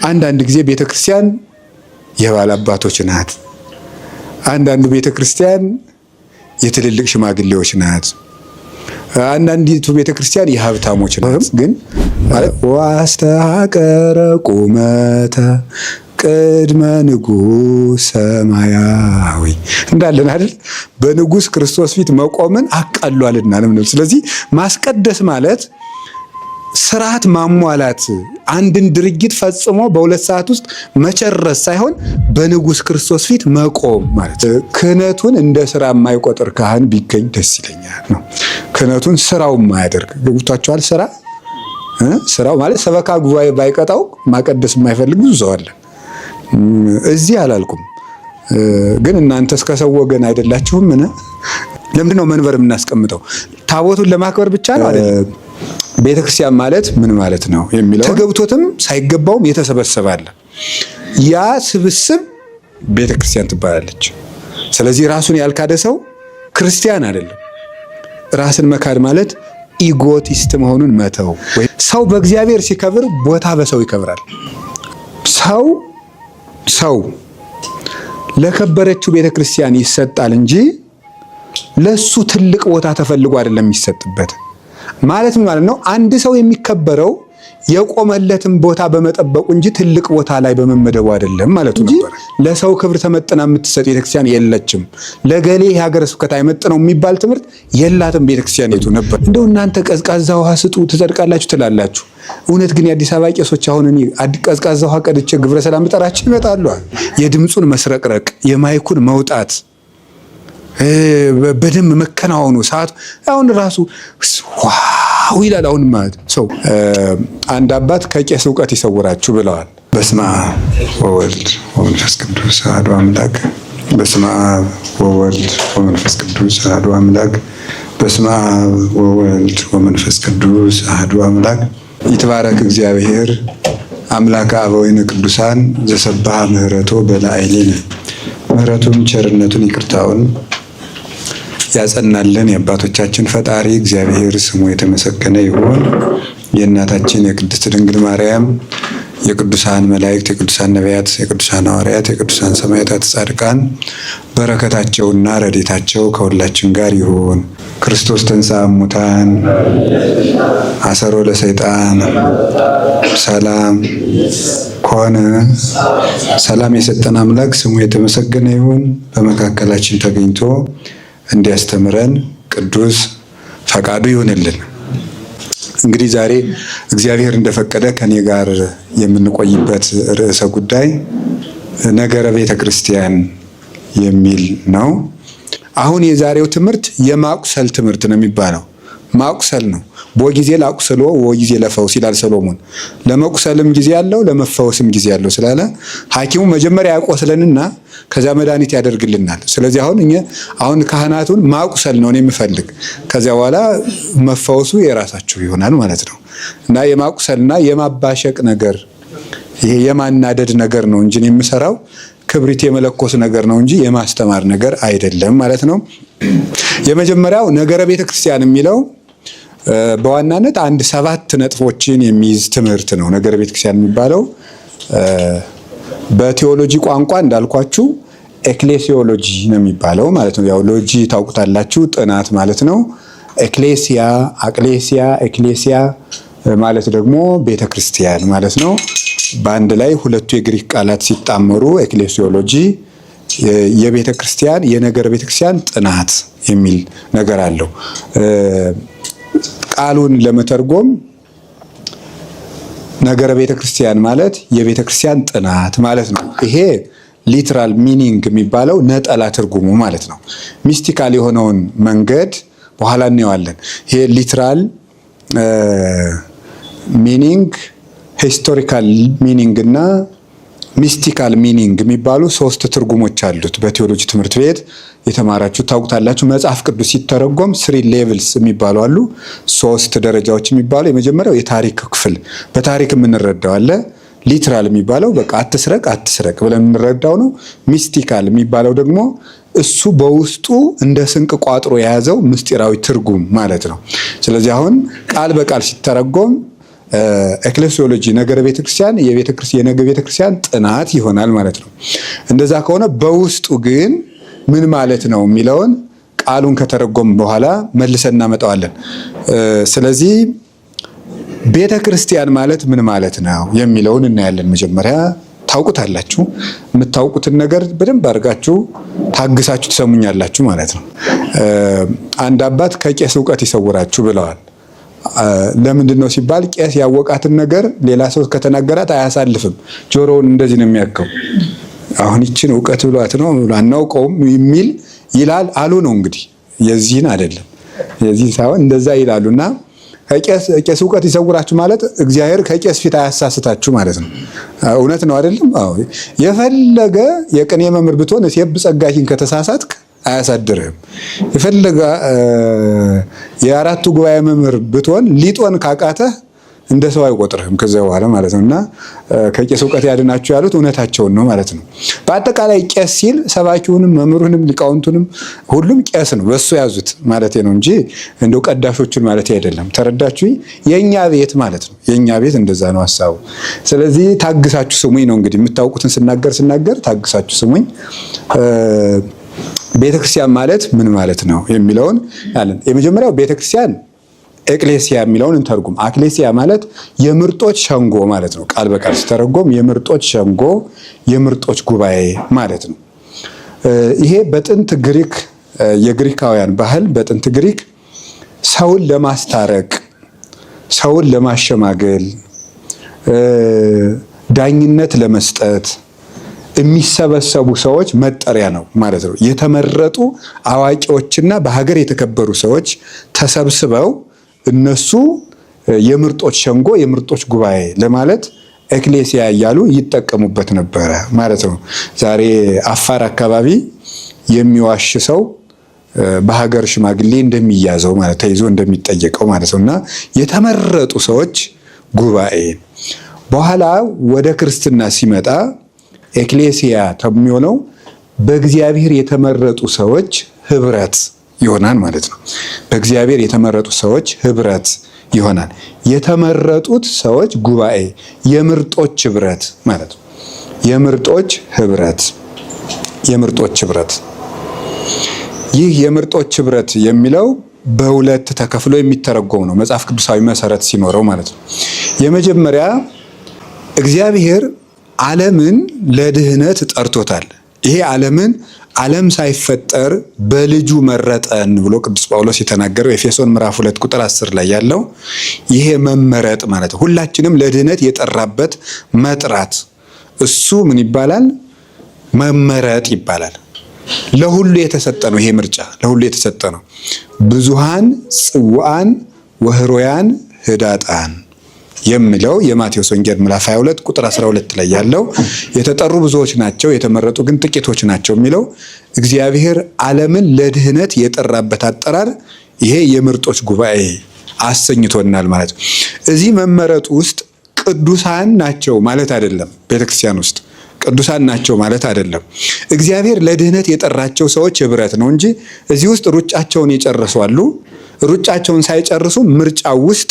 አንዳንድ ጊዜ ቤተክርስቲያን የባላባቶች ናት። አንዳንዱ ቤተክርስቲያን የትልልቅ ሽማግሌዎች ናት። አንዳንዲቱ ቤተክርስቲያን የሀብታሞች ናት። ግን ዋስተሐቀረ ቁመተ ቅድመ ንጉሥ ሰማያዊ እንዳለን አይደል? በንጉሥ ክርስቶስ ፊት መቆምን አቃሏልና ነው። ስለዚህ ማስቀደስ ማለት ስርዓት ማሟላት፣ አንድን ድርጊት ፈጽሞ በሁለት ሰዓት ውስጥ መጨረስ ሳይሆን በንጉሥ ክርስቶስ ፊት መቆም ማለት። ክህነቱን እንደ ስራ የማይቆጥር ካህን ቢገኝ ደስ ይለኛል ነው። ክህነቱን ስራው የማያደርግ ገብቷቸዋል። ስራው ማለት ሰበካ ጉባኤ ባይቀጣው ማቀደስ የማይፈልግ ብዙ ሰው አለ። እዚህ አላልኩም፣ ግን እናንተ እስከ ሰው ወገን አይደላችሁም? ለምንድን ነው መንበር የምናስቀምጠው? ታቦቱን ለማክበር ብቻ ነው አይደል? ቤተክርስቲያን ማለት ምን ማለት ነው የሚለው ተገብቶትም ሳይገባውም የተሰበሰበ አለ። ያ ስብስብ ቤተክርስቲያን ትባላለች። ስለዚህ ራሱን ያልካደ ሰው ክርስቲያን አይደለም። ራስን መካድ ማለት ኢጎቲስት መሆኑን መተው። ሰው በእግዚአብሔር ሲከብር ቦታ በሰው ይከብራል። ሰው ለከበረችው ቤተክርስቲያን ይሰጣል እንጂ ለሱ ትልቅ ቦታ ተፈልጎ አይደለም የሚሰጥበት። ማለት ምን ማለት ነው? አንድ ሰው የሚከበረው የቆመለትን ቦታ በመጠበቁ እንጂ ትልቅ ቦታ ላይ በመመደቡ አይደለም ማለቱ ነበር። ለሰው ክብር ተመጥና የምትሰጥ ቤተክርስቲያን የለችም። ለገሌ የሀገረ ስብከት አይመጥነው የሚባል ትምህርት የላትም ቤተክርስቲያን የቱ ነበር። እንደው እናንተ ቀዝቃዛ ውሃ ስጡ ትጸድቃላችሁ ትላላችሁ። እውነት ግን የአዲስ አበባ ቄሶች አሁን እኔ ቀዝቃዛ ውሃ ቀድቼ ግብረ ሰላም ብጠራችሁ ይመጣሉ። የድምፁን መስረቅረቅ፣ የማይኩን መውጣት፣ በደንብ መከናወኑ ሰዓት አሁን ራሱ ዋው ይላል። አሁን ማለት ሰው አንድ አባት ከቄስ ዕውቀት ይሰውራችሁ ብለዋል። በስመ አብ ወወልድ ወመንፈስ ቅዱስ አሐዱ አምላክ። በስመ አብ ወወልድ ወመንፈስ ቅዱስ አሐዱ አምላክ። በስመ አብ ወወልድ ወመንፈስ ቅዱስ አሐዱ አምላክ። ይትባረክ እግዚአብሔር አምላከ አበዊነ ቅዱሳን ዘሰብሐ ምህረቶ በላዕሌነ። ምህረቱን ቸርነቱን ይቅርታውን ያጸናልን የአባቶቻችን ፈጣሪ እግዚአብሔር ስሙ የተመሰገነ ይሁን። የእናታችን የቅድስት ድንግል ማርያም፣ የቅዱሳን መላእክት፣ የቅዱሳን ነቢያት፣ የቅዱሳን ሐዋርያት፣ የቅዱሳን ሰማዕታት፣ ጻድቃን በረከታቸውና ረድኤታቸው ከሁላችን ጋር ይሁን። ክርስቶስ ተንሥአ እሙታን አሰሮ ለሰይጣን ሰላም ኮነ። ሰላም የሰጠን አምላክ ስሙ የተመሰገነ ይሁን። በመካከላችን ተገኝቶ እንዲያስተምረን ቅዱስ ፈቃዱ ይሁንልን። እንግዲህ ዛሬ እግዚአብሔር እንደፈቀደ ከኔ ጋር የምንቆይበት ርዕሰ ጉዳይ ነገረ ቤተ ክርስቲያን የሚል ነው። አሁን የዛሬው ትምህርት የማቁሰል ትምህርት ነው የሚባለው። ማቁሰል ነው። በጊዜ ላቁሰሎ ወጊዜ ለፈውስ ይላል ሰሎሞን። ለመቁሰልም ጊዜ ያለው ለመፈወስም ጊዜ ያለው ስላለ ሐኪሙ መጀመሪያ ያቆስለንና ከዛ መድኃኒት ያደርግልናል። ስለዚህ አሁን ካህናቱን ማቁሰል ነው የምፈልግ። ከዚያ በኋላ መፈወሱ የራሳችሁ ይሆናል ማለት ነው። እና የማቁሰልና የማባሸቅ ነገር ይሄ የማናደድ ነገር ነው እንጂ የምሰራው ክብሪት የመለኮስ ነገር ነው እንጂ የማስተማር ነገር አይደለም ማለት ነው። የመጀመሪያው ነገረ ቤተክርስቲያን የሚለው በዋናነት 7 ነጥቦችን የሚይዝ ትምህርት ነው። ነገረ ቤተክርስቲያን የሚባለው በቴዎሎጂ ቋንቋ እንዳልኳችሁ ኤክሌሲዮሎጂ ነው የሚባለው ማለት ነው። ያው ሎጂ ታውቁታላችሁ፣ ጥናት ማለት ነው። ኤክሌሲያ፣ አቅሌሲያ፣ ኤክሌሲያ ማለት ደግሞ ቤተክርስቲያን ማለት ነው። በአንድ ላይ ሁለቱ የግሪክ ቃላት ሲጣመሩ ኤክሌሲዮሎጂ የቤተክርስቲያን የነገረ ቤተክርስቲያን ጥናት የሚል ነገር አለው። ቃሉን ለመተርጎም ነገረ ቤተክርስቲያን ማለት የቤተክርስቲያን ጥናት ማለት ነው። ይሄ ሊትራል ሚኒንግ የሚባለው ነጠላ ትርጉሙ ማለት ነው። ሚስቲካል የሆነውን መንገድ በኋላ እናየዋለን። ይሄ ሊትራል ሚኒንግ፣ ሂስቶሪካል ሚኒንግ እና ሚስቲካል ሚኒንግ የሚባሉ 3 ትርጉሞች አሉት። በቴዎሎጂ ትምህርት ቤት የተማራችሁ ታውቁታላችሁ። መጽሐፍ ቅዱስ ሲተረጎም 3 ሌቭልስ የሚባሉ አሉ፣ 3 ደረጃዎች የሚባሉ። የመጀመሪያው የታሪክ ክፍል በታሪክ የምንረዳው አለ። ሊትራል የሚባለው በቃ አትስረቅ ብለን የምንረዳው ነው። ሚስቲካል የሚባለው ደግሞ እሱ በውስጡ እንደ ስንቅ ቋጥሮ የያዘው ምስጢራዊ ትርጉም ማለት ነው። ስለዚህ አሁን ቃል በቃል ሲተረጎም ኤክሌሲዮሎጂ ነገረ ቤተክርስቲያን የነገ ቤተክርስቲያን ጥናት ይሆናል ማለት ነው። እንደዛ ከሆነ በውስጡ ግን ምን ማለት ነው የሚለውን ቃሉን ከተረጎም በኋላ መልሰን እናመጣዋለን። ስለዚህ ቤተክርስቲያን ማለት ምን ማለት ነው የሚለውን እናያለን። መጀመሪያ ታውቁታላችሁ። የምታውቁትን ነገር በደንብ አድርጋችሁ ታግሳችሁ ትሰሙኛላችሁ ማለት ነው። አንድ አባት ከቄስ እውቀት ይሰውራችሁ ብለዋል። ለምንድን ነው ሲባል ቄስ ያወቃትን ነገር ሌላ ሰው ከተናገራት አያሳልፍም። ጆሮውን እንደዚህ ነው የሚያከው። አሁን ይችን እውቀት ብሏት ነው አናውቀውም የሚል ይላል አሉ ነው እንግዲህ። የዚህን አይደለም የዚህ ሳይሆን እንደዛ ይላሉና ቄስ እውቀት ይሰውራችሁ ማለት እግዚአብሔር ከቄስ ፊት አያሳስታችሁ ማለት ነው። እውነት ነው አይደለም? አዎ። የፈለገ የቅኔ መምህር ብትሆን እሴብ ጸጋኪን ከተሳሳትክ አያሳድርህም። የፈለገ የአራቱ ጉባኤ መምህር ብትሆን ሊጦን ካቃተህ እንደ ሰው አይቆጥርህም ከዛ በኋላ ማለት ነውና ከቄስ እውቀት ያድናችሁ ያሉት እውነታቸውን ነው ማለት ነው። በአጠቃላይ ቄስ ሲል ሰባኪውንም መምህሩንም ሊቃውንቱንም ሁሉም ቄስ ነው በሱ ያዙት ማለት ነው እንጂ እንደው ቀዳሾቹን ማለት አይደለም። ተረዳችሁ? የኛ ቤት ማለት ነው። የኛ ቤት እንደዛ ነው ሐሳቡ። ስለዚህ ታግሳችሁ ስሙኝ ነው እንግዲህ። የምታውቁትን ስናገር ታግሳችሁ ስሙኝ። ቤተክርስቲያን ማለት ምን ማለት ነው የሚለውን ያለን የመጀመሪያው ቤተክርስቲያን ኤክሌሲያ የሚለውን እንተርጉም። አክሌሲያ ማለት የምርጦች ሸንጎ ማለት ነው። ቃል በቃል ሲተረጎም የምርጦች ሸንጎ፣ የምርጦች ጉባኤ ማለት ነው። ይሄ በጥንት ግሪክ የግሪካውያን ባህል በጥንት ግሪክ ሰውን ለማስታረቅ፣ ሰውን ለማሸማገል፣ ዳኝነት ለመስጠት የሚሰበሰቡ ሰዎች መጠሪያ ነው ማለት ነው። የተመረጡ አዋቂዎችና በሀገር የተከበሩ ሰዎች ተሰብስበው እነሱ የምርጦች ሸንጎ የምርጦች ጉባኤ ለማለት ኤክሌሲያ እያሉ ይጠቀሙበት ነበረ ማለት ነው። ዛሬ አፋር አካባቢ የሚዋሽ ሰው በሀገር ሽማግሌ እንደሚያዘው ማለት ተይዞ እንደሚጠየቀው ማለት ነውና የተመረጡ ሰዎች ጉባኤ። በኋላ ወደ ክርስትና ሲመጣ ኤክሌሲያ የሚሆነው በእግዚአብሔር የተመረጡ ሰዎች ህብረት ይሆናል ማለት ነው። በእግዚአብሔር የተመረጡ ሰዎች ህብረት ይሆናል። የተመረጡት ሰዎች ጉባኤ፣ የምርጦች ህብረት ማለት ነው። የምርጦች ህብረት፣ የምርጦች ህብረት። ይህ የምርጦች ህብረት የሚለው በሁለት ተከፍሎ የሚተረጎም ነው መጽሐፍ ቅዱሳዊ መሰረት ሲኖረው ማለት ነው። የመጀመሪያ እግዚአብሔር ዓለምን ለድህነት ጠርቶታል። ይሄ ዓለም ሳይፈጠር በልጁ መረጠን ብሎ ቅዱስ ጳውሎስ የተናገረው ኤፌሶን ምዕራፍ 2 ቁጥር 10 ላይ ያለው ይሄ መመረጥ ማለት ነው። ሁላችንም ለድህነት የጠራበት መጥራት እሱ ምን ይባላል? መመረጥ ይባላል። ለሁሉ የተሰጠ ነው። ይሄ ምርጫ ለሁሉ የተሰጠ ነው። ብዙሃን ጽዋዓን ወህሮያን ህዳጣን የሚለው የማቴዎስ ወንጌል ምዕራፍ 22 ቁጥር 12 ላይ ያለው የተጠሩ ብዙዎች ናቸው የተመረጡ ግን ጥቂቶች ናቸው የሚለው እግዚአብሔር ዓለምን ለድህነት የጠራበት አጠራር ይሄ የምርጦች ጉባኤ አሰኝቶናል ማለት ነው። እዚህ መመረጡ ውስጥ ቅዱሳን ናቸው ማለት አይደለም። ቤተክርስቲያን ውስጥ ቅዱሳን ናቸው ማለት አይደለም። እግዚአብሔር ለድህነት የጠራቸው ሰዎች ህብረት ነው እንጂ እዚህ ውስጥ ሩጫቸውን የጨረሱ አሉ። ሩጫቸውን ሳይጨርሱ ምርጫው ውስጥ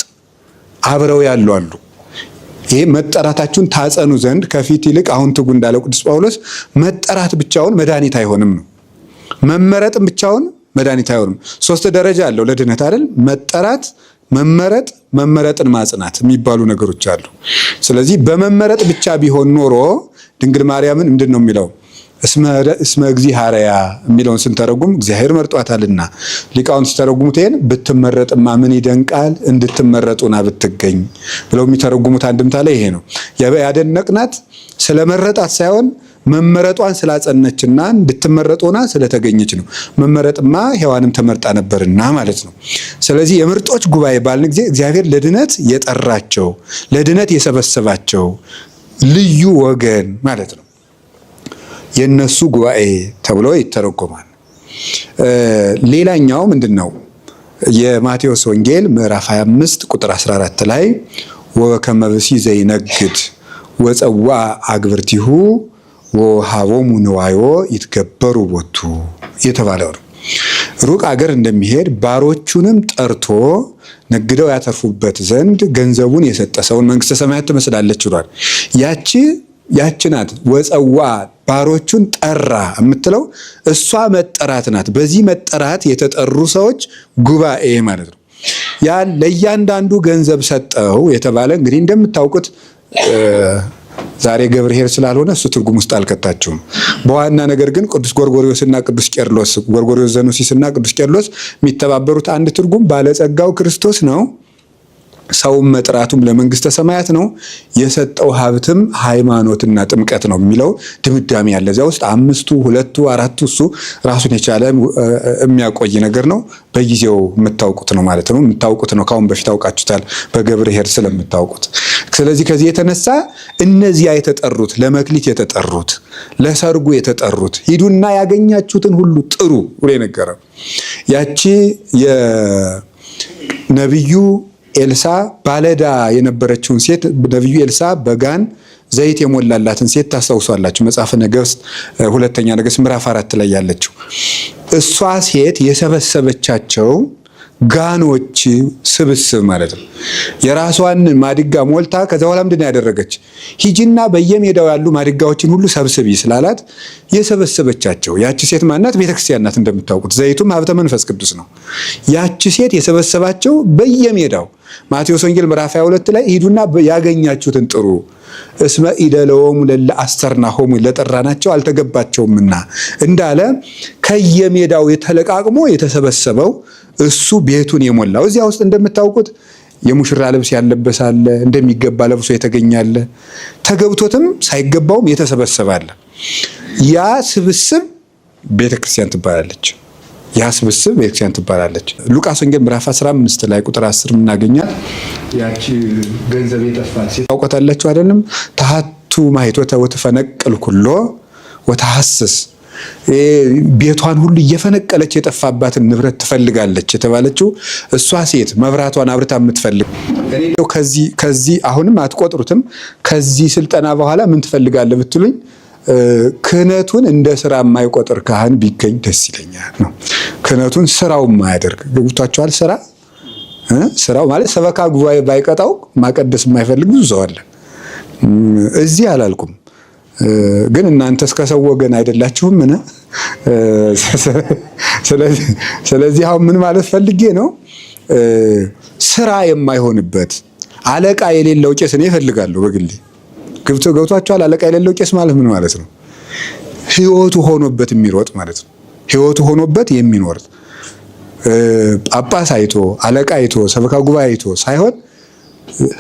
አብረው ያሉ አሉ። ይሄ መጠራታችሁን ታጸኑ ዘንድ ከፊት ይልቅ አሁን ትጉ እንዳለው ቅዱስ ጳውሎስ መጠራት ብቻውን መድኃኒት አይሆንም ነው። መመረጥም ብቻውን መድኃኒት አይሆንም። 3 ደረጃ አለው ለድህነት አይደል? መጠራት፣ መመረጥ፣ መመረጥን ማጽናት የሚባሉ ነገሮች አሉ። ስለዚህ በመመረጥ ብቻ ቢሆን ኖሮ ድንግል ማርያምን ምንድን ነው የሚለው? እስመ እግዚአብሔር የሚለውን ስንተረጉም እግዚአብሔር መርጧታልና፣ ሊቃውንት ሲተረጉሙት ይሄን ብትመረጥማ ምን ይደንቃል እንድትመረጡና ብትገኝ ብለው የሚተረጉሙት አንድምታ ላይ ይሄ ነው። ያደነቅናት ስለመረጣት ሳይሆን መመረጧን ስላጸነችና እንድትመረጡና ስለተገኘች ነው። መመረጥማ ሔዋንም ተመርጣ ነበርና ማለት ነው። ስለዚህ የምርጦች ጉባኤ ባልን ጊዜ እግዚአብሔር ለድነት የጠራቸው ለድነት የሰበሰባቸው ልዩ ወገን ማለት ነው። የነሱ ጉባኤ ተብሎ ይተረጎማል። ሌላኛው ምንድነው? የማቴዎስ ወንጌል ምዕራፍ 25 ቁጥር 14 ላይ ወከመ ብእሲ ዘይነግድ ወጸዋ አግብርቲሁ ወሃቦሙ ንዋዮ ይትገበሩ ቦቱ የተባለው ነው። ሩቅ አገር እንደሚሄድ ባሮቹንም ጠርቶ ነግደው ያተርፉበት ዘንድ ገንዘቡን የሰጠ ሰውን መንግስተ ሰማያት ትመስላለች ብሏል። ያቺ ናት ወፀዋ ባሮቹን ጠራ የምትለው እሷ መጠራት ናት። በዚህ መጠራት የተጠሩ ሰዎች ጉባኤ ማለት ነው። ያ ለእያንዳንዱ ገንዘብ ሰጠው የተባለ እንግዲህ እንደምታውቁት ዛሬ ገብርኄር ስላልሆነ እሱ ትርጉም ውስጥ አልከታችሁም። በዋና ነገር ግን ቅዱስ ጎርጎርዮስና ቅዱስ ቄርሎስ ጎርጎርዮስ ዘኑሲስና ቅዱስ ቄርሎስ የሚተባበሩት አንድ ትርጉም ባለጸጋው ክርስቶስ ነው፣ ሰውም መጥራቱም ለመንግስተ ሰማያት ነው፣ የሰጠው ሀብትም ሃይማኖትና ጥምቀት ነው የሚለው ድምዳሜ ያለ እዚያ ውስጥ 5ቱ 2ቱ 4ቱ እሱ ራሱን የቻለ የሚያቆይ ነገር ነው። በጊዜው የምታውቁት ነው ማለት ነው። የምታውቁት ነው፣ ካሁን በፊት አውቃችሁታል በገብርኄር ስለምታውቁት። ስለዚህ ከዚህ የተነሳ እነዚያ የተጠሩት ለመክሊት የተጠሩት ለሰርጉ የተጠሩት ሂዱና ያገኛችሁትን ሁሉ ጥሩ ብሎ የነገረው ያቺ የነብዩ ኤልሳ ባለዳ የነበረችውን ሴት ነብዩ ኤልሳ በጋን ዘይት የሞላላትን ሴት ታስታውሷላችሁ። መጽሐፈ ነገሥት 2ኛ ነገሥት ምዕራፍ 4 ላይ ያለችው እሷ ሴት የሰበሰበቻቸው ጋኖች ስብስብ ማለት ነው። የራሷን ማድጋ ሞልታ ከዛ በኋላ ምንድን ያደረገች ሂጂና በየሜዳው ያሉ ማድጋዎችን ሁሉ ሰብስቢ ስላላት የሰበሰበቻቸው ያቺ ሴት ማናት? ቤተክርስቲያን ናት። እንደምታውቁት ዘይቱም ሀብተ መንፈስ ቅዱስ ነው። ያቺ ሴት የሰበሰባቸው በየሜዳው ማቴዎስ ወንጌል ምዕራፍ 22 ላይ ሂዱና ያገኛችሁትን ጥሩ እስመ ኢደለወሙ ለለ አስተርናሆሙ ለጠራናቸው አልተገባቸውምና እንዳለ ከየሜዳው የተለቃቅሞ የተሰበሰበው እሱ ቤቱን የሞላው እዚያ ውስጥ እንደምታውቁት የሙሽራ ልብስ ያለበሳለ እንደሚገባ ለብሶ የተገኛለ ተገብቶትም ሳይገባውም የተሰበሰባለ ያ ስብስብ ቤተክርስቲያን ትባላለች። ያ ስብስብ ቤተክርስቲያን ትባላለች። ሉቃስ ወንጌል ምዕራፍ 15 ላይ ቁጥር 10 ምናገኛት ያቺ ገንዘብ የጠፋት ሴት ታውቃላችሁ አይደለም? ተሐቱ ማይቶተ ወተፈነቅል ኩሎ ወተሐስስ ቤቷን ሁሉ እየፈነቀለች የጠፋባትን ንብረት ትፈልጋለች የተባለችው እሷ ሴት መብራቷን አብርታ የምትፈልግ እኔ ከዚህ አሁንም አትቆጥሩትም። ከዚህ ስልጠና በኋላ ምን ትፈልጋለህ ብትሉኝ ክህነቱን እንደ ስራ የማይቆጥር ካህን ቢገኝ ደስ ይለኛል ነው። ክህነቱን ስራው የማያደርግ ገብቷችኋል? ስራው ማለት ሰበካ ጉባኤ ባይቀጣው ማቀደስ የማይፈልግ ብዙ ሰው አለ። እዚህ አላልኩም፣ ግን እናንተ እስከ ሰው ወገን አይደላችሁም። ስለዚህ አሁን ምን ማለት ፈልጌ ነው? ስራ የማይሆንበት አለቃ የሌለው ቄስ እኔ እፈልጋለሁ በግሌ። ገብቷችኋል? አለቃ የሌለው ቄስ ማለት ምን ማለት ነው? ህይወቱ ሆኖበት የሚሮጥ ማለት ነው። ህይወቱ ሆኖበት የሚኖር ጳጳስ አይቶ አለቃ አይቶ ሰበካ ጉባኤ አይቶ ሳይሆን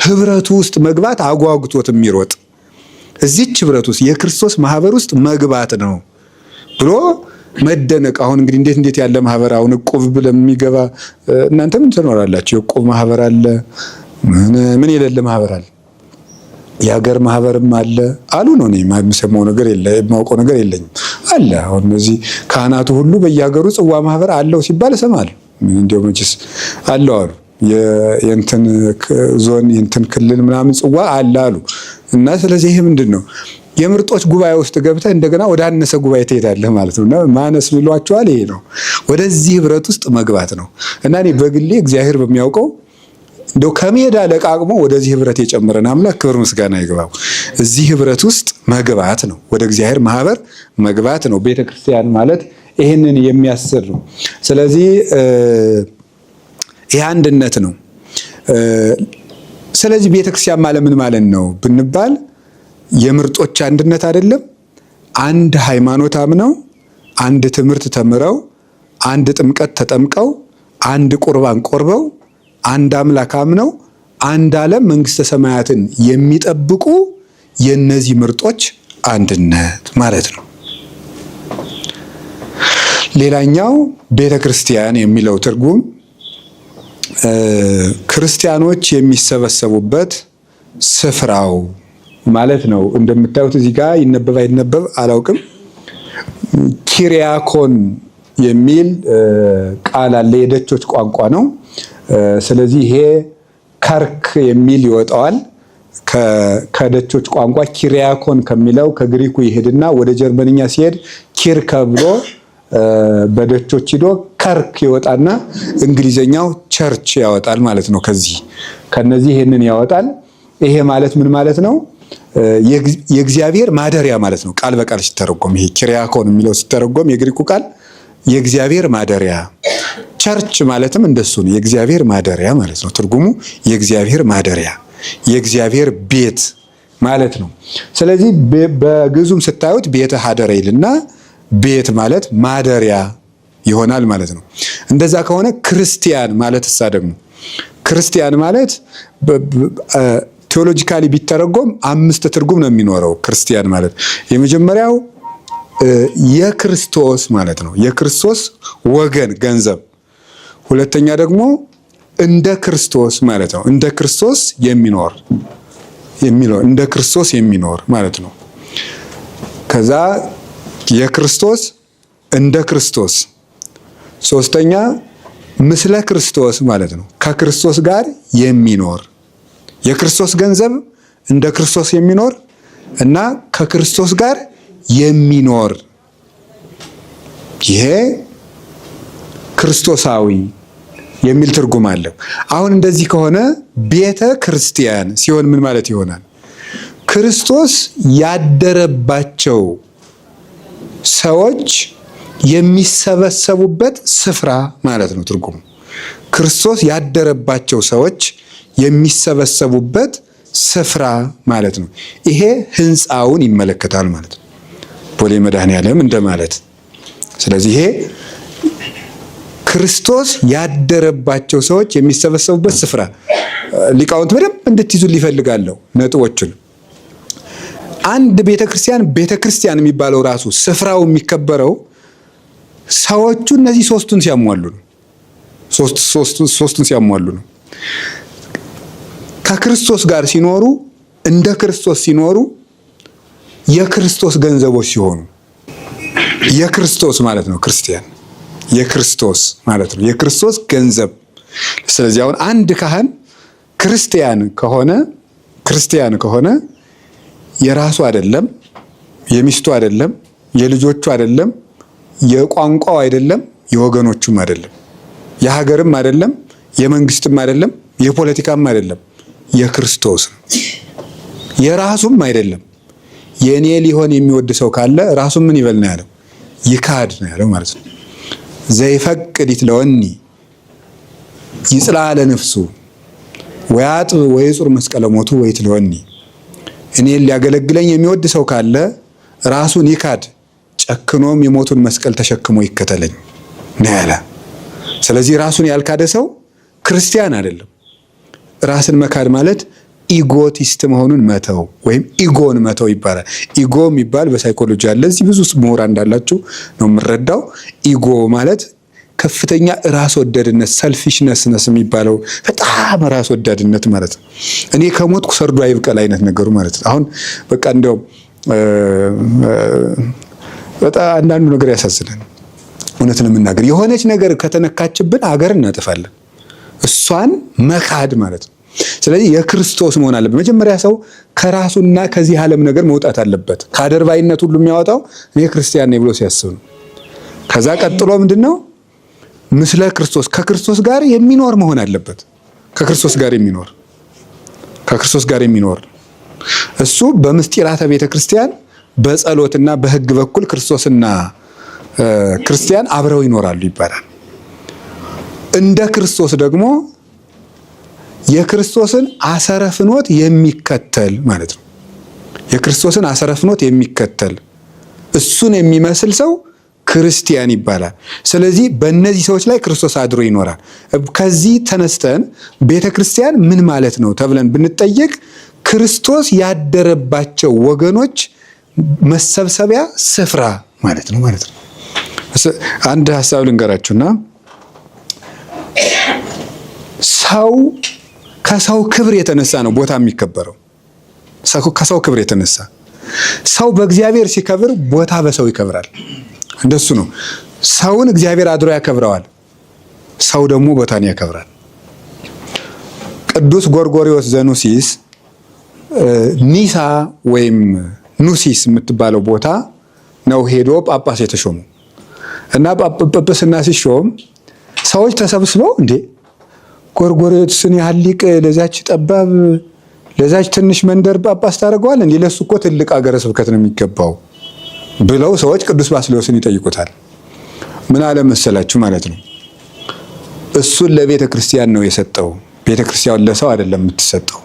ህብረቱ ውስጥ መግባት አጓጉቶት የሚሮጥ እዚች ህብረት ውስጥ የክርስቶስ ማህበር ውስጥ መግባት ነው ብሎ መደነቅ። አሁን እንግዲህ እንዴት ያለ ማህበር አሁን እቁብ ለሚገባ እናንተ ምን ትኖራላችሁ? የእቁብ ማህበር አለ፣ ምን የሌለ ማህበር አለ፣ የሀገር ማህበርም አለ አሉ ነው። እኔ የምሰማው ነገር የማውቀው ነገር የለኝም አለ። አሁን እዚህ ካህናቱ ሁሉ በየሀገሩ ጽዋ ማህበር አለው ሲባል እሰማለሁ። እንዲያው መቼስ አለው አሉ የእንትን ዞን የእንትን ክልል ምናምን ጽዋ አለ አሉ። እና ስለዚህ ይሄ ምንድን ነው? የምርጦች ጉባኤ ውስጥ ገብተህ እንደገና ወደ አነሰ ጉባኤ ትሄዳለህ ማለት ነው። እና ማነስ ብሏቸዋል። ይሄ ነው ወደዚህ ህብረት ውስጥ መግባት ነው። እና እኔ በግሌ እግዚአብሔር በሚያውቀው እንደው ከሜዳ ለቃቅሞ ወደዚህ ህብረት የጨመረን አምላክ ክብር ምስጋና ይግባው። እዚህ ህብረት ውስጥ መግባት ነው፣ ወደ እግዚአብሔር ማህበር መግባት ነው። ቤተክርስቲያን ማለት ይሄንን የሚያስር ነው። ስለዚህ ይህ አንድነት ነው። ስለዚህ ቤተክርስቲያን ማለት ምን ማለት ነው ብንባል የምርጦች አንድነት አይደለም። አንድ ሃይማኖት አምነው፣ አንድ ትምህርት ተምረው፣ አንድ ጥምቀት ተጠምቀው፣ አንድ ቁርባን ቆርበው፣ አንድ አምላክ አምነው አንድ ዓለም መንግስተ ሰማያትን የሚጠብቁ የነዚህ ምርጦች አንድነት ማለት ነው። ሌላኛው ቤተክርስቲያን የሚለው ትርጉም ክርስቲያኖች የሚሰበሰቡበት ስፍራው ማለት ነው። እንደምታዩት እዚህ ጋር ይነበብ አይነበብ አላውቅም። ኪሪያኮን የሚል ቃል አለ። የደቾች ቋንቋ ነው። ስለዚህ ይሄ ከርክ የሚል ይወጣዋል። ከደቾች ቋንቋ ኪሪያኮን ከሚለው ከግሪኩ ይሄድና ወደ ጀርመንኛ ሲሄድ ኪርከ ብሎ በደቾች ሂዶ ከርክ ይወጣና እንግሊዘኛው ቸርች ያወጣል ማለት ነው። ከነዚህ ይሄንን ያወጣል። ይሄ ማለት ምን ማለት ነው? የእግዚአብሔር ማደሪያ ማለት ነው። ቃል በቃል ሲተረጎም ይሄ ኪሪያኮን የሚለው ሲተረጎም የግሪኩ ቃል የእግዚአብሔር ማደሪያ፣ ቸርች ማለትም እንደሱ ነው። የእግዚአብሔር ማደሪያ ማለት ነው። ትርጉሙ የእግዚአብሔር ማደሪያ፣ የእግዚአብሔር ቤት ማለት ነው። ስለዚህ በግዙም ስታዩት ቤተ ሀደረ ይልና ቤት ማለት ማደሪያ ይሆናል ማለት ነው። እንደዛ ከሆነ ክርስቲያን ማለት እሳ ደግሞ ክርስቲያን ማለት ቴዎሎጂካሊ ቢተረጎም 5 ትርጉም ነው የሚኖረው። ክርስቲያን ማለት የመጀመሪያው የክርስቶስ ማለት ነው። የክርስቶስ ወገን ገንዘብ። ሁለተኛ ደግሞ እንደ ክርስቶስ ማለት ነው። እንደ ክርስቶስ የሚኖር እንደ ክርስቶስ የሚኖር ማለት ነው። ከዛ የክርስቶስ እንደ ክርስቶስ። ሶስተኛ ምስለ ክርስቶስ ማለት ነው። ከክርስቶስ ጋር የሚኖር የክርስቶስ ገንዘብ እንደ ክርስቶስ የሚኖር እና ከክርስቶስ ጋር የሚኖር ይሄ ክርስቶሳዊ የሚል ትርጉም አለው። አሁን እንደዚህ ከሆነ ቤተ ክርስቲያን ሲሆን ምን ማለት ይሆናል? ክርስቶስ ያደረባቸው ሰዎች የሚሰበሰቡበት ስፍራ ማለት ነው ትርጉሙ። ክርስቶስ ያደረባቸው ሰዎች የሚሰበሰቡበት ስፍራ ማለት ነው። ይሄ ህንፃውን ይመለከታል ማለት ነው። ቦሌ መድኃኔዓለም እንደማለት። ስለዚህ ይሄ ክርስቶስ ያደረባቸው ሰዎች የሚሰበሰቡበት ስፍራ ሊቃውንት በደንብ እንድትይዙ ሊፈልጋለሁ ነጥቦችን። አንድ ቤተክርስቲያን የሚባለው ራሱ ስፍራው የሚከበረው ሰዎቹ እነዚህ ሶስቱን ሲያሟሉ ነው። ሶስቱን ሲያሟሉ ነው። ከክርስቶስ ጋር ሲኖሩ፣ እንደ ክርስቶስ ሲኖሩ፣ የክርስቶስ ገንዘቦች ሲሆኑ፣ የክርስቶስ ማለት ነው ክርስቲያን የክርስቶስ ማለት ነው። የክርስቶስ ገንዘብ። ስለዚህ አሁን አንድ ካህን ክርስቲያን ከሆነ የራሱ አይደለም፣ የሚስቱ አይደለም፣ የልጆቹ አይደለም፣ የቋንቋው አይደለም፣ የወገኖቹም አይደለም፣ የሀገርም አይደለም፣ የመንግስትም አይደለም፣ የፖለቲካም አይደለም፣ የክርስቶስ ነው። የራሱም አይደለም። የኔ ሊሆን የሚወድ ሰው ካለ ራሱን ምን ይበል ነው ያለው? ይካድ ነው ያለው ማለት ነው። ዘይፈቅድ ይትለወኒ ይጽላለ ነፍሱ ወያጥብ ወይጹር መስቀለ ሞቱ ወይትለወኒ። እኔን ሊያገለግለኝ የሚወድ ሰው ካለ ራሱን ይካድ፣ ጨክኖም የሞቱን መስቀል ተሸክሞ ይከተለኝ ነው ያለ። ስለዚህ ራሱን ያልካደ ሰው ክርስቲያን አይደለም። ራስን መካድ ማለት ኢጎቲስት መሆኑን መተው ወይም ኢጎን መተው ይባላል። ኢጎ የሚባል በሳይኮሎጂ አለ። እዚህ ብዙ ምሁራን እንዳላችሁ ነው የምረዳው። ኢጎ ማለት ከፍተኛ ራስ ወዳድነት፣ ሰልፊሽነስነስ የሚባለው በጣም ራስ ወዳድነት ማለት ነው። እኔ ከሞትኩ ሰርዶ አይብቀል አይነት ነገሩ ማለት ነው። አሁን በቃ እንደው በጣም አንዳንዱ ነገር ያሳዝናል። እውነትን የምናገር የሆነች ነገር ከተነካችብን አገር እናጠፋለን። እሷን መካድ ማለት ነው። ስለዚህ የክርስቶስ መሆን አለበት። መጀመሪያ ሰው ከራሱና ከዚህ ዓለም ነገር መውጣት አለበት። ከአደርባይነት ሁሉ የሚያወጣው እኔ ክርስቲያን ነኝ ብሎ ሲያስብ ነው። ከዛ ቀጥሎ ምንድነው? ምስለ ክርስቶስ ከክርስቶስ ጋር የሚኖር መሆን አለበት። ከክርስቶስ ጋር የሚኖር እሱ በምስጢራተ ቤተ ክርስቲያን በጸሎትና በሕግ በኩል ክርስቶስና ክርስቲያን አብረው ይኖራሉ ይባላል። እንደ ክርስቶስ ደግሞ የክርስቶስን አሰረ ፍኖት የሚከተል ማለት ነው። የክርስቶስን አሰረ ፍኖት የሚከተል እሱን የሚመስል ሰው ክርስቲያን ይባላል። ስለዚህ በእነዚህ ሰዎች ላይ ክርስቶስ አድሮ ይኖራል። ከዚህ ተነስተን ቤተ ክርስቲያን ምን ማለት ነው ተብለን ብንጠየቅ ክርስቶስ ያደረባቸው ወገኖች መሰብሰቢያ ስፍራ ማለት ነው። አንድ ሀሳብ ልንገራችሁና ሰው ከሰው ክብር የተነሳ ነው ቦታ የሚከበረው። ከሰው ክብር የተነሳ ሰው በእግዚአብሔር ሲከብር ቦታ በሰው ይከብራል። እንደሱ ነው። ሰውን እግዚአብሔር አድሮ ያከብረዋል፣ ሰው ደግሞ ቦታን ያከብራል። ቅዱስ ጎርጎርዮስ ዘኑሲስ ኒሳ ወይም ኑሲስ የምትባለው ቦታ ነው ሄዶ ጳጳስ የተሾሙ እና ጳጳስና ሲሾም ሰዎች ተሰብስበው እንዴ ጎርጎርዮስን ያህል ሊቅ ለዛች ጠባብ ለዛች ትንሽ መንደር ጳጳስ ታደርገዋለህ እንዴ? ለሱ እኮ ትልቅ ሀገረ ስብከት ነው የሚገባው ብለው ሰዎች ቅዱስ ባስልዮስን ይጠይቁታል። ምን አለ መሰላችሁ ማለት ነው፣ እሱን ለቤተ ክርስቲያን ነው የሰጠው፣ ቤተ ክርስቲያን ለሰው አይደለም የምትሰጠው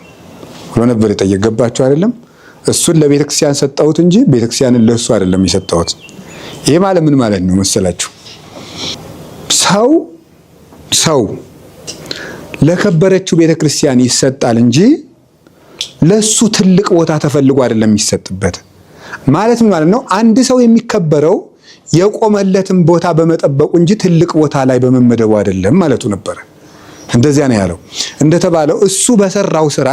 ብሎ ነበር የጠየቀው። ገባችሁ አይደለም? እሱን ለቤተ ክርስቲያን ሰጠሁት እንጂ ቤተ ክርስቲያንን ለሱ አይደለም የሰጠሁት። ይሄ ማለት ምን ማለት ነው መሰላችሁ? ሰው ለከበረችው ቤተ ክርስቲያን ይሰጣል እንጂ ለሱ ትልቅ ቦታ ተፈልጎ አይደለም የሚሰጥበት። ማለት ምን ማለት ነው? አንድ ሰው የሚከበረው የቆመለትን ቦታ በመጠበቁ እንጂ ትልቅ ቦታ ላይ በመመደቡ አይደለም ማለቱ ነበር። እንደዚያ ነው ያለው። እንደተባለው እሱ በሰራው ስራ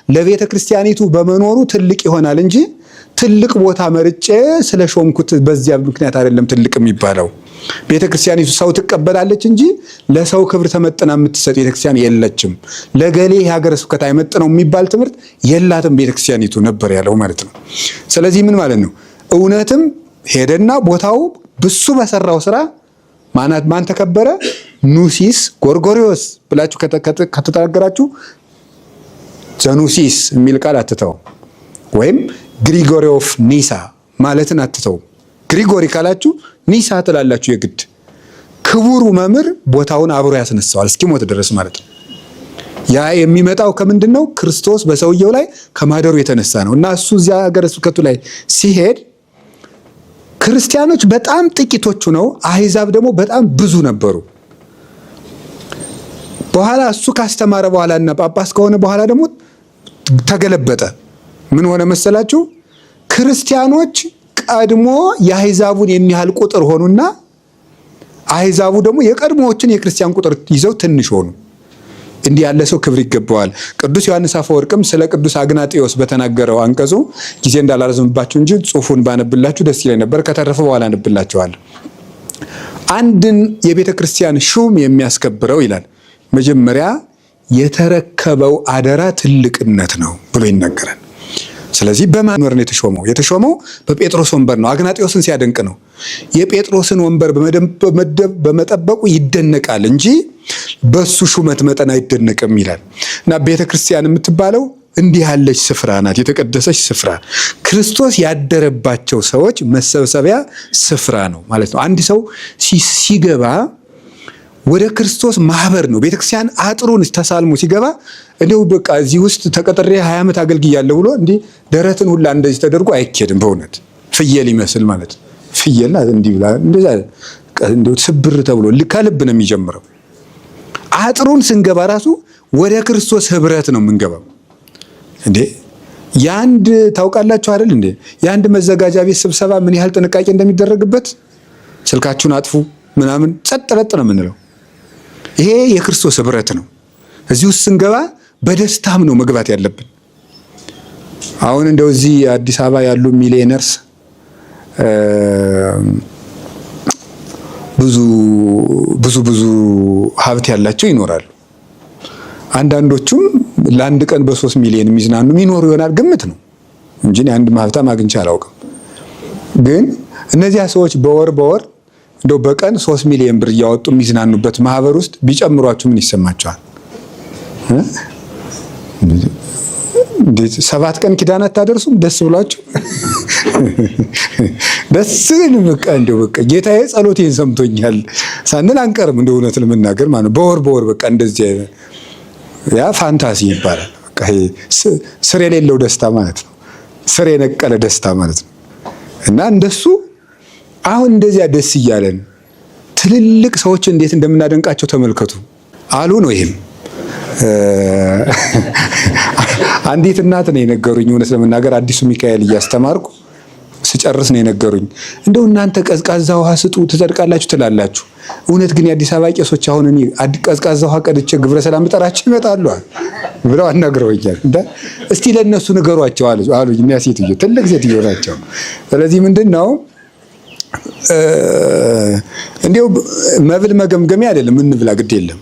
ለቤተ ክርስቲያኒቱ በመኖሩ ትልቅ ይሆናል እንጂ ትልቅ ቦታ መርጬ ስለሾምኩት በዚያ ምክንያት አይደለም ትልቅ የሚባለው። ቤተ ክርስቲያኒቱ ሰው ትቀበላለች እንጂ ለሰው ክብር ተመጥና የምትሰጥ ቤተ ክርስቲያን የለችም። ለገሌ የሀገረ ስብከት አይመጥነው የሚባል ትምህርት የላትም ቤተ ክርስቲያኒቱ ነበር ያለው ማለት ነው። ስለዚህ ምን ማለት ነው? እውነትም ሄደና ቦታው ብሱ በሰራው ስራ ማን ተከበረ? ኑሲስ ጎርጎርዮስ ብላችሁ ከተናገራችሁ ዘኑሲስ የሚል ቃል አትተው፣ ወይም ግሪጎሪ ኦፍ ኒሳ ማለትን አትተው። ግሪጎሪ ካላችሁ ኒሳ ትላላችሁ የግድ። ክቡሩ መምህር ቦታውን አብሮ ያስነሳዋል እስኪሞት ድረስ ማለት ነው። ያ የሚመጣው ከምንድን ነው? ክርስቶስ በሰውየው ላይ ከማደሩ የተነሳ ነው። እና እሱ እዚያ ሀገረ ስብከቱ ላይ ሲሄድ ክርስቲያኖች በጣም ጥቂቶቹ ነው፣ አህዛብ ደግሞ በጣም ብዙ ነበሩ። በኋላ እሱ ካስተማረ በኋላ እና ጳጳስ ከሆነ በኋላ ደግሞ ተገለበጠ። ምን ሆነ መሰላችሁ? ክርስቲያኖች ቀድሞ የአህዛቡን የሚያህል ቁጥር ሆኑና አህዛቡ ደግሞ የቀድሞዎችን የክርስቲያን ቁጥር ይዘው ትንሽ ሆኑ። እንዲህ ያለ ሰው ክብር ይገባዋል። ቅዱስ ዮሐንስ አፈወርቅም ስለ ቅዱስ አግናጤዎስ በተናገረው አንቀጹ ጊዜ እንዳላረዝምባችሁ እንጂ ጽሑፉን ባነብላችሁ ደስ ይለኝ ነበር። ከተረፈ በኋላ አነብላችኋለሁ። አንድን የቤተ ክርስቲያን ሹም የሚያስከብረው ይላል መጀመሪያ የተረከበው አደራ ትልቅነት ነው ብሎ ይናገራል። ስለዚህ በማን ወንበር ነው የተሾመው? የተሾመው በጴጥሮስ ወንበር ነው። አግናጤዎስን ሲያደንቅ ነው። የጴጥሮስን ወንበር በመጠበቁ ይደነቃል እንጂ በሱ ሹመት መጠን አይደነቅም ይላል። እና ቤተ ክርስቲያን የምትባለው እንዲህ ያለች ስፍራ ናት፣ የተቀደሰች ስፍራ፣ ክርስቶስ ያደረባቸው ሰዎች መሰብሰቢያ ስፍራ ነው ማለት ነው። አንድ ሰው ሲገባ ወደ ክርስቶስ ማህበር ነው። ቤተክርስቲያን አጥሩን ተሳልሞ ሲገባ እንደው በቃ እዚህ ውስጥ ተቀጥሬ 20 ዓመት አገልግያለሁ ብሎ እንዲህ ደረትን ሁላ እንደዚህ ተደርጎ አይኬድም። በእውነት ፍየል ይመስል ማለት ፍየልና እንዲህ ብላ እንደዛ እንደው ስብር ተብሎ ከልብ ነው የሚጀምረው። አጥሩን ስንገባ ራሱ ወደ ክርስቶስ ህብረት ነው የምንገባው። እንዴ ያንድ ታውቃላችሁ አይደል እንዴ? ያንድ መዘጋጃ ቤት ስብሰባ ምን ያህል ጥንቃቄ እንደሚደረግበት። ስልካችሁን አጥፉ ምናምን ጸጥ ረጥ ነው የምንለው። ይሄ የክርስቶስ ህብረት ነው። እዚህ ውስጥ ስንገባ በደስታም ነው መግባት ያለብን። አሁን እንደው እዚህ አዲስ አበባ ያሉ ሚሊዮነርስ ብዙ ሀብት ያላቸው ይኖራሉ። አንዳንዶቹም ለአንድ ቀን በ3 ሚሊዮን የሚዝናኑ የሚኖሩ ይሆናል ግምት ነው እንጂ አንድ ሀብታም አግኝቼ አላውቅም። ግን እነዚያ ሰዎች በወር እንደው በቀን 3 ሚሊዮን ብር እያወጡ የሚዝናኑበት ማህበር ውስጥ ቢጨምሯችሁ ምን ይሰማችኋል? እንዴት 7 ቀን ኪዳን አታደርሱም? ደስ ብሏችሁ ደስ ግን በቃ እንደው በቃ ጌታዬ ጸሎቴን ሰምቶኛል ሳንል አንቀርም። እንደው እውነት ለመናገር ማለት በወር በቃ እንደዚህ ያ ፋንታሲ ይባላል። በቃ ይሄ ስር የሌለው ደስታ ማለት ነው። ስር የነቀለ ደስታ ማለት ነው። እና እንደሱ አሁን እንደዚያ ደስ እያለን ትልልቅ ሰዎች እንዴት እንደምናደንቃቸው ተመልከቱ አሉ ነው። ይሄም አንዲት እናት ነው የነገሩኝ። እውነት ለመናገር አዲሱ ሚካኤል እያስተማርኩ ስጨርስ ነው የነገሩኝ። እንደው እናንተ ቀዝቃዛ ውሃ ስጡ ትጸድቃላችሁ ትላላችሁ፣ እውነት ግን የአዲስ አበባ ቄሶች አሁን እኔ ቀዝቃዛ ውሃ ቀድቼ ግብረ ሰላም ብጠራቸው ይመጣሉ ብለው አናግረውኛል። እስቲ ለነሱ ንገሯቸው አሉኝ። እና ሴትዮ ትልቅ ሴትዮ ናቸው። ስለዚህ ምንድነው እንዴው መብል መገምገሚያ አይደለም፣ እንብላ ግድ የለም።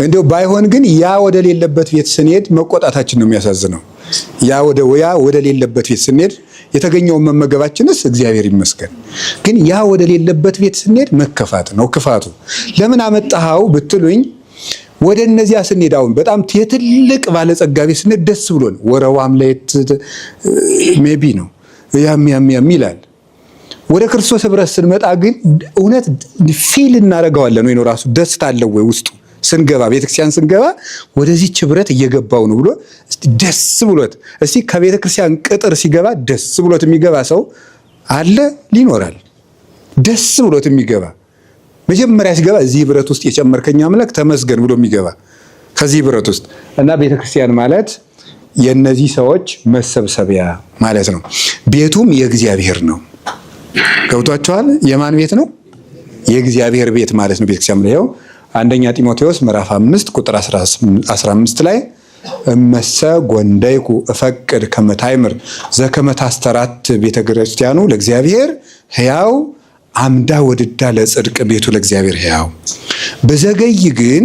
እንዴው ባይሆን ግን ያ ወደ ሌለበት ቤት ስንሄድ መቆጣታችን ነው የሚያሳዝነው። ያ ወደ ሌለበት ቤት ስንሄድ የተገኘውን መመገባችንስ እግዚአብሔር ይመስገን። ግን ያ ወደ ሌለበት ቤት ስንሄድ መከፋት ነው ክፋቱ። ለምን አመጣኸው ብትሉኝ ወደ እነዚያ ስንሄድ አሁን በጣም የትልቅ ባለጸጋ ቤት ስንሄድ ደስ ብሎን ወረዋም ላይ ሜቢ ነው ያም ይላል። ወደ ክርስቶስ ህብረት ስንመጣ ግን እውነት ፊል እናደርገዋለን ወይ ነው ራሱ ደስታ አለው ወይ ውስጡ ስንገባ ቤተክርስቲያን ስንገባ ወደዚህች ህብረት እየገባው ነው ብሎ ደስ ብሎት እስቲ ከቤተክርስቲያን ቅጥር ሲገባ ደስ ብሎት የሚገባ ሰው አለ ሊኖራል። ደስ ብሎት የሚገባ መጀመሪያ ሲገባ እዚህ ህብረት ውስጥ የጨመርከኝ አምላክ ተመስገን ብሎ የሚገባ ከዚህ ህብረት ውስጥ እና ቤተክርስቲያን ማለት የነዚህ ሰዎች መሰብሰቢያ ማለት ነው። ቤቱም የእግዚአብሔር ነው። ገብቷችኋል? የማን ቤት ነው? የእግዚአብሔር ቤት ማለት ነው ቤተክርስቲያን ነው። አንደኛ ጢሞቴዎስ ምዕራፍ 5 ቁጥር 15 ላይ እመሰ ጎንደይኩ እፈቅድ ከመታይምር ዘከመታስተራት ቤተ ክርስቲያኑ ለእግዚአብሔር ሕያው አምዳ ወድዳ ለጽድቅ ቤቱ ለእግዚአብሔር ሕያው በዘገይ ግን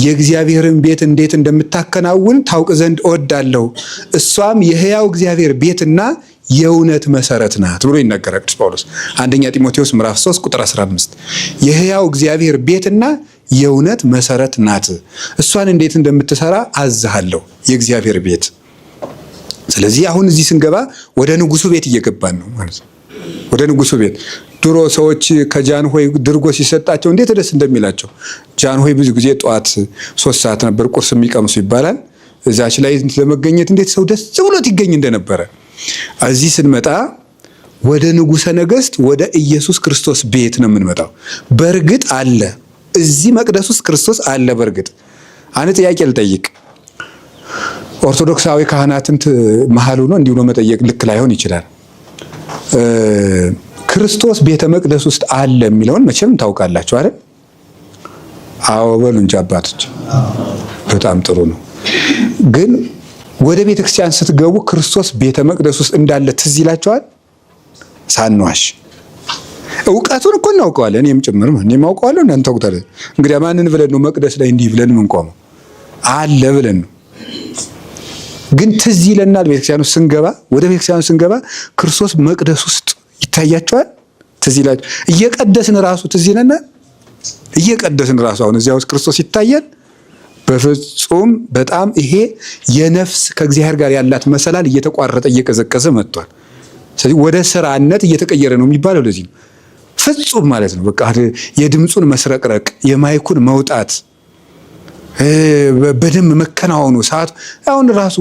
የእግዚአብሔርን ቤት እንዴት እንደምታከናውን ታውቅ ዘንድ እወዳለሁ። እሷም የሕያው እግዚአብሔር ቤትና የእውነት መሰረት ናት ብሎ ይናገራል ቅዱስ ጳውሎስ አንደኛ ጢሞቴዎስ ምዕራፍ 3 ቁጥር 15 የሕያው እግዚአብሔር ቤትና የእውነት መሰረት ናት። እሷን እንዴት እንደምትሰራ አዝሃለሁ የእግዚአብሔር ቤት። ስለዚህ አሁን እዚህ ስንገባ ወደ ንጉሱ ቤት እየገባን ነው ማለት ነው። ወደ ንጉሱ ቤት ድሮ ሰዎች ከጃንሆይ ድርጎ ሲሰጣቸው እንዴት ደስ እንደሚላቸው። ጃንሆይ ብዙ ጊዜ ጠዋት 3 ሰዓት ነበር ቁርስ የሚቀምሱ ይባላል። እዛች ላይ ለመገኘት እንዴት ሰው ደስ ብሎት ይገኝ እንደነበረ እዚህ ስንመጣ ወደ ንጉሠ ነገሥት ወደ ኢየሱስ ክርስቶስ ቤት ነው የምንመጣው። በእርግጥ አለ እዚህ መቅደስ ውስጥ ክርስቶስ አለ። በእርግጥ አንድ ጥያቄ ልጠይቅ። ኦርቶዶክሳዊ ካህናትን መሀል ሆኖ እንዲሁ ነው መጠየቅ ልክ ላይሆን ይችላል። ክርስቶስ ቤተ መቅደስ ውስጥ አለ የሚለውን መቼም ታውቃላችሁ አይደል? አዎ በሉ እንጂ አባቶች። በጣም ጥሩ ነው። ግን ወደ ቤተ ክርስቲያን ስትገቡ ክርስቶስ ቤተ መቅደስ ውስጥ እንዳለ ትዝ ይላችኋል? ሳንዋሽ እውቀቱን እኮ እናውቀዋለን። እኔም ጭምር እኔም አውቀዋለሁ እናንተ ታውቁታላችሁ። እንግዲህ ማንን ብለን ነው መቅደስ ላይ እንዲህ ብለን የምንቆመው? አለ ብለን ነው። ግን ትዝ ይለናል ቤተክርስቲያኑ ስንገባ፣ ወደ ቤተክርስቲያኑ ስንገባ ክርስቶስ መቅደስ ውስጥ ይታያቸዋል። ትዝ ይላችሁ? እየቀደስን ራሱ ትዝ ይለናል። እየቀደስን ራሱ አሁን እዚያ ውስጥ ክርስቶስ ይታያል። በፍጹም በጣም ይሄ የነፍስ ከእግዚአብሔር ጋር ያላት መሰላል እየተቋረጠ እየቀዘቀዘ መጥቷል። ስለዚህ ወደ ስራነት እየተቀየረ ነው የሚባለው ለዚህ ነው። ፍጹም ማለት ነው። በቃ የድምፁን መስረቅረቅ፣ የማይኩን መውጣት፣ በደንብ መከናወኑ ሰዓት አሁን ራሱ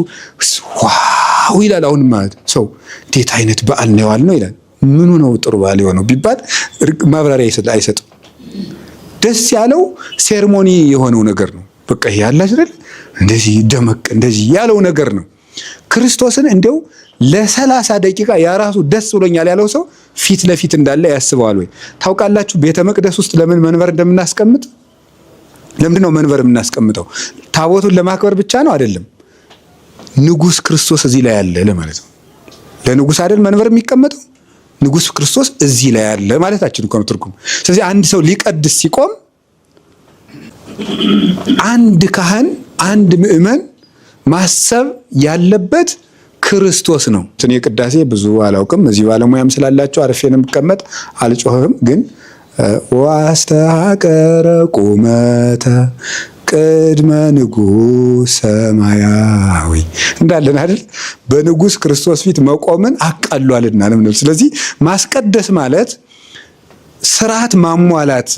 ዋው ይላል። አሁን ማለት ሰው እንዴት አይነት በዓል ነው ያዋል ነው ይላል። ምኑ ነው ጥሩ በዓል የሆነው ቢባል ማብራሪያ አይሰጥም። ደስ ያለው ሴርሞኒ የሆነው ነገር ነው። በቃ ይሄ ያለ አይደል እንደዚህ ደመቅ እንደዚህ ያለው ነገር ነው። ክርስቶስን እንደው ለ30 ደቂቃ ያራሱ ደስ ብሎኛል ያለው ሰው ፊት ለፊት እንዳለ ያስበዋል ወይ? ታውቃላችሁ ቤተ መቅደስ ውስጥ ለምን መንበር እንደምናስቀምጥ? ለምንድን ነው መንበር የምናስቀምጠው? ታቦቱን ለማክበር ብቻ ነው አይደለም። ንጉስ ክርስቶስ እዚህ ላይ ያለ ለማለት ነው። ለንጉስ አይደል መንበር የሚቀመጠው? ንጉስ ክርስቶስ እዚህ ላይ ያለ ማለታችን እኮ ነው ትርጉም። ስለዚህ አንድ ሰው ሊቀድስ ሲቆም አንድ ካህን አንድ ምእመን ማሰብ ያለበት ክርስቶስ ነው። እኔ ቅዳሴ ብዙ አላውቅም። እዚህ ባለሙያም ስላላችሁ አርፌን የምቀመጥ አልጮህም። ግን ዋስተሐቀረ ቁመተ ቅድመ ንጉሥ ሰማያዊ እንዳለን አይደል? በንጉሥ ክርስቶስ ፊት መቆምን አቃሏልና ነው። ስለዚህ ማስቀደስ ማለት ስርዓት ማሟላት፣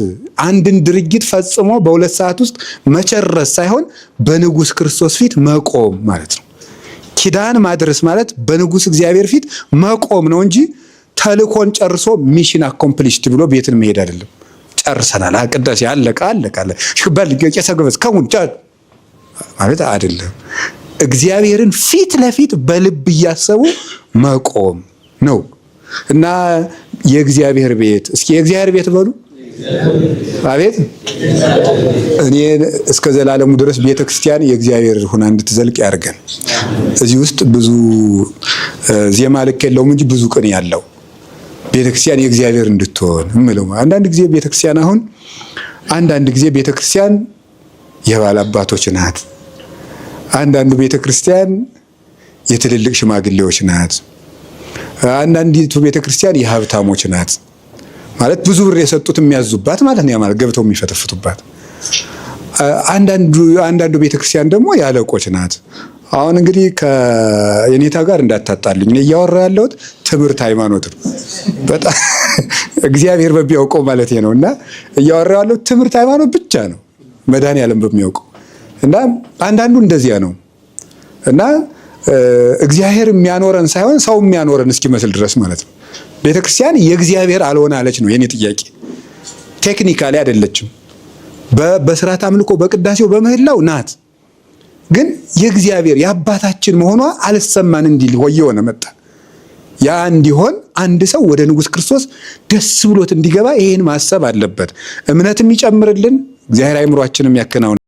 አንድን ድርጊት ፈጽሞ በ2 ሰዓት ውስጥ መጨረስ ሳይሆን በንጉሥ ክርስቶስ ፊት መቆም ማለት ነው። ኪዳን ማድረስ ማለት በንጉሥ እግዚአብሔር ፊት መቆም ነው እንጂ ተልኮን ጨርሶ ሚሽን አኮምፕሊሽድ ብሎ ቤትን መሄድ አይደለም። ጨርሰናል፣ ቅዳሴ አለቀ በል ቄሰ ገበዝ ከሙን ማለት አይደለም። እግዚአብሔርን ፊት ለፊት በልብ እያሰቡ መቆም ነው እና የእግዚአብሔር ቤት እስኪ የእግዚአብሔር ቤት በሉ። አቤት እኔ እስከ ዘላለሙ ድረስ ቤተክርስቲያን የእግዚአብሔር ሆና እንድትዘልቅ ያርገን። እዚህ ውስጥ ብዙ ዜማ ልክ የለውም እንጂ ብዙ ቅኔ ያለው ቤተክርስቲያን የእግዚአብሔር እንድትሆን እምለው። አንዳንድ ጊዜ ቤተክርስቲያን የባለ አባቶች ናት። አንዳንዱ ቤተክርስቲያን የትልልቅ ሽማግሌዎች ናት። አንዳንዲቱ ቤተክርስቲያን የሀብታሞች ናት። ማለት ብዙ ብር የሰጡት የሚያዙባት ማለት ነው። ማለት ገብተው የሚፈተፍቱባት። አንዳንዱ ቤተክርስቲያን ደግሞ ያለቆች ናት። አሁን እንግዲህ ከየኔታ ጋር እንዳታጣልኝ እኔ እያወራ ያለሁት ትምህርት ሃይማኖት ነው። በጣም እግዚአብሔር በሚያውቀው ማለት ነውና እያወራ ያለሁት ትምህርት ሃይማኖት ብቻ ነው መድኃኔዓለም በሚያውቀው እና አንዳንዱ እንደዚያ ነው እና እግዚአብሔር የሚያኖረን ሳይሆን ሰው የሚያኖረን እስኪመስል ድረስ ማለት ነው። ቤተክርስቲያን የእግዚአብሔር አልሆነ አለች ነው የኔ ጥያቄ። ቴክኒካሊ አይደለችም። በስርዓት አምልኮ በቅዳሴው በምህላው ናት። ግን የእግዚአብሔር የአባታችን መሆኗ አልሰማን እንዲል ወየሆነ መጣ። ያ እንዲሆን አንድ ሰው ወደ ንጉሥ ክርስቶስ ደስ ብሎት እንዲገባ ይሄን ማሰብ አለበት። እምነትም ይጨምርልን፣ እግዚአብሔር አይምሯችንም ያከናውን።